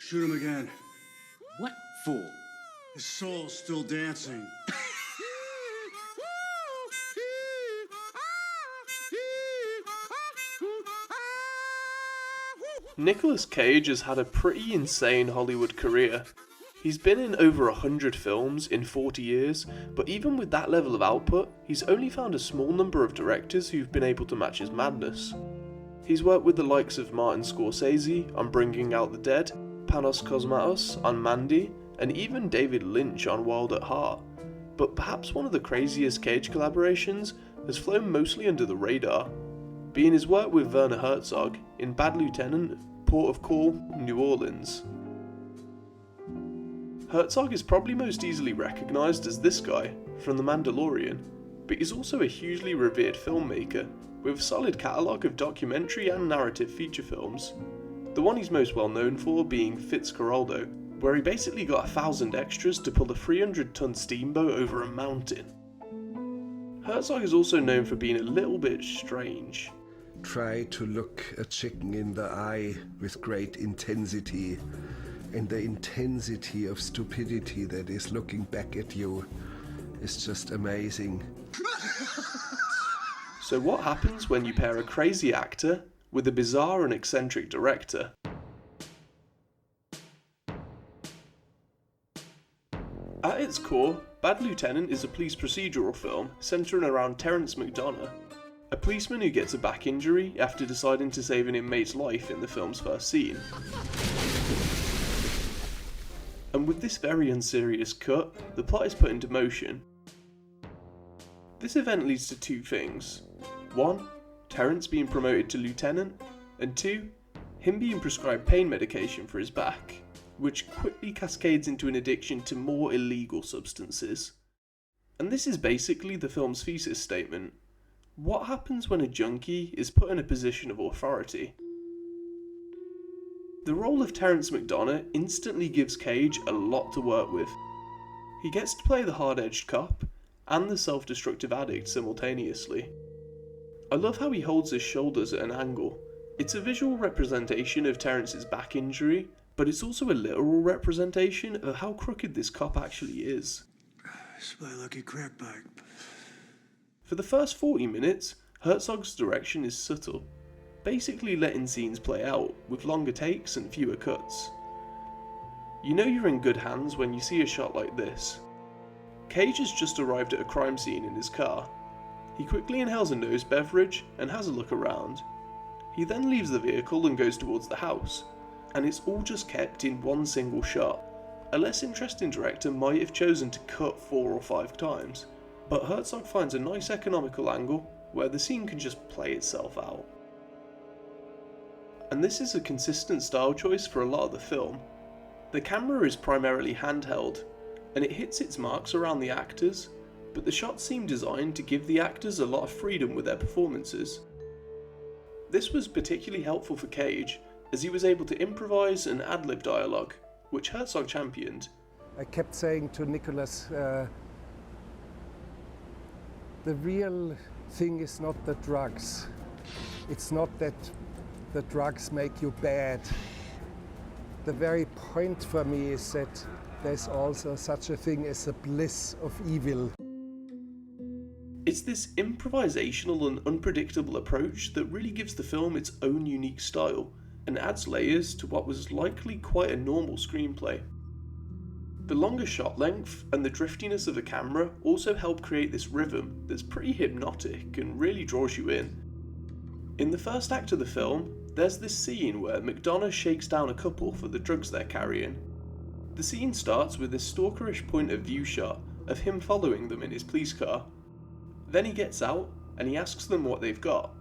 Shoot him again. What fool? His soul's still dancing. Nicolas Cage has had a pretty insane Hollywood career. He's been in over 100 films in 40 years, but even with that level of output, he's only found a small number of directors who've been able to match his madness. He's worked with the likes of Martin Scorsese on Bringing Out the Dead, Panos Cosmatos on Mandy, and even David Lynch on Wild at Heart. But perhaps one of the craziest Cage collaborations has flown mostly under the radar, being his work with Werner Herzog in Bad Lieutenant, Port of Call, New Orleans. Herzog is probably most easily recognised as this guy from The Mandalorian, but he's also a hugely revered filmmaker with a solid catalogue of documentary and narrative feature films. The one he's most well known for being Fitzcarraldo, where he basically got 1,000 extras to pull a 300-ton steamboat over a mountain. Herzog is also known for being a little bit strange. Try to look a chicken in the eye with great intensity, and the intensity of stupidity that is looking back at you is just amazing. So what happens when you pair a crazy actor with a bizarre and eccentric director? At its core, Bad Lieutenant is a police procedural film centering around Terence McDonough, a policeman who gets a back injury after deciding to save an inmate's life in the film's first scene. And with this very unserious cut, the plot is put into motion. This event leads to two things. 1. Terence being promoted to lieutenant, and 2. Him being prescribed pain medication for his back, which quickly cascades into an addiction to more illegal substances. And this is basically the film's thesis statement. What happens when a junkie is put in a position of authority? The role of Terence McDonough instantly gives Cage a lot to work with. He gets to play the hard-edged cop and the self-destructive addict simultaneously. I love how he holds his shoulders at an angle. It's a visual representation of Terence's back injury, but it's also a literal representation of how crooked this cop actually is. It's my lucky crack pipe. For the first 40 minutes, Herzog's direction is subtle, basically letting scenes play out with longer takes and fewer cuts. You know you're in good hands when you see a shot like this. Cage has just arrived at a crime scene in his car. He quickly inhales a nose beverage and has a look around. He then leaves the vehicle and goes towards the house, and it's all just kept in one single shot. A less interesting director might have chosen to cut 4 or 5 times, but Herzog finds a nice economical angle where the scene can just play itself out. And this is a consistent style choice for a lot of the film. The camera is primarily handheld, and it hits its marks around the actors, but the shots seem designed to give the actors a lot of freedom with their performances. This was particularly helpful for Cage, as he was able to improvise and ad-lib dialogue, which Herzog championed. I kept saying to Nicolas, the real thing is not the drugs. It's not that the drugs make you bad. The very point for me is that there's also such a thing as a bliss of evil. It's this improvisational and unpredictable approach that really gives the film its own unique style and adds layers to what was likely quite a normal screenplay. The longer shot length and the driftiness of the camera also help create this rhythm that's pretty hypnotic and really draws you in. In the first act of the film, there's this scene where McDonough shakes down a couple for the drugs they're carrying. The scene starts with this stalkerish point of view shot of him following them in his police car. Then he gets out and he asks them what they've got.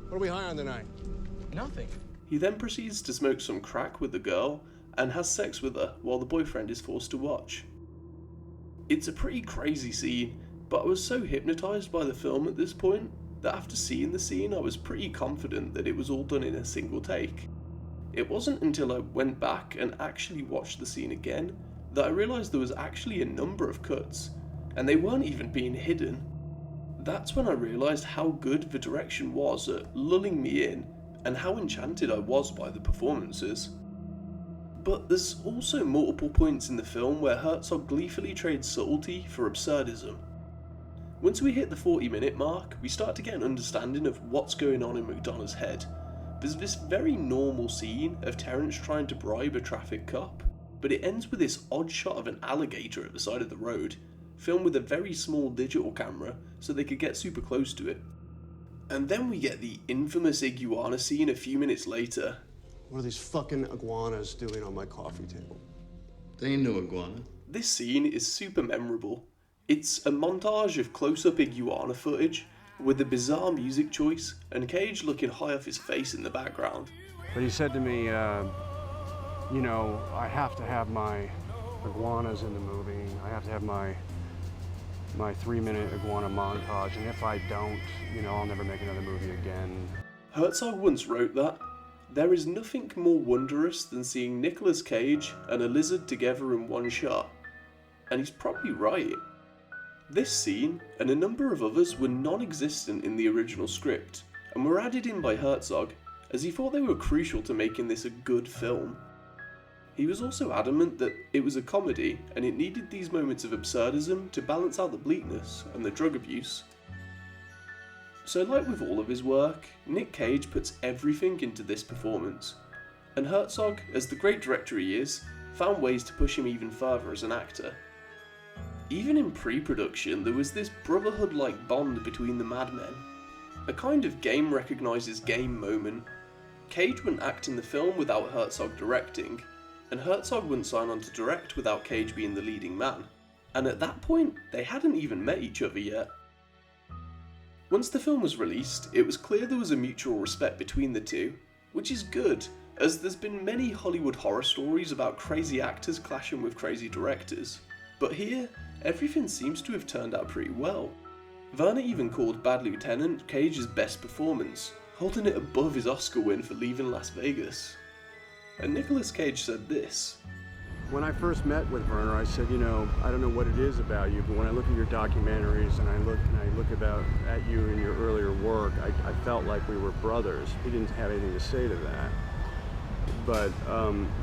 What are we high on tonight? Nothing. He then proceeds to smoke some crack with the girl and has sex with her while the boyfriend is forced to watch. It's a pretty crazy scene, but I was so hypnotised by the film at this point that after seeing the scene I was pretty confident that it was all done in a single take. It wasn't until I went back and actually watched the scene again that I realised there was actually a number of cuts, and they weren't even being hidden. That's when I realised how good the direction was at lulling me in and how enchanted I was by the performances. But there's also multiple points in the film where Herzog gleefully trades subtlety for absurdism. Once we hit the 40-minute mark, we start to get an understanding of what's going on in McDonough's head. There's this very normal scene of Terence trying to bribe a traffic cop, but it ends with this odd shot of an alligator at the side of the road, filmed with a very small digital camera so they could get super close to it. And then we get the infamous iguana scene a few minutes later. What are these fucking iguanas doing on my coffee table? They ain't no iguana. This scene is super memorable. It's a montage of close-up iguana footage with a bizarre music choice and Cage looking high off his face in the background. But he said to me, you know, I have to have my iguanas in the movie. I have to have my 3-minute iguana montage, and if I don't, you know, I'll never make another movie again. Herzog once wrote that, "There is nothing more wondrous than seeing Nicolas Cage and a lizard together in one shot." And he's probably right. This scene, and a number of others, were non-existent in the original script, and were added in by Herzog, as he thought they were crucial to making this a good film. He was also adamant that it was a comedy, and it needed these moments of absurdism to balance out the bleakness and the drug abuse. So like with all of his work, Nick Cage puts everything into this performance, and Herzog, as the great director he is, found ways to push him even further as an actor. Even in pre-production, there was this brotherhood-like bond between the madmen, a kind of game recognises game moment. Cage wouldn't act in the film without Herzog directing, and Herzog wouldn't sign on to direct without Cage being the leading man, and at that point, they hadn't even met each other yet. Once the film was released, it was clear there was a mutual respect between the two, which is good, as there's been many Hollywood horror stories about crazy actors clashing with crazy directors. But here, everything seems to have turned out pretty well. Werner even called Bad Lieutenant Cage's best performance, holding it above his Oscar win for Leaving Las Vegas. And Nicolas Cage said this. When I first met with Werner, I said, you know, I don't know what it is about you, but when I look at your documentaries and I look at you in your earlier work, I felt like we were brothers. He didn't have anything to say to that. But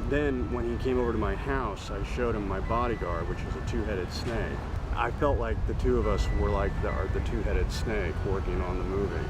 then when he came over to my house, I showed him my bodyguard, which was a two-headed snake. I felt like the two of us were like the two-headed snake working on the movie.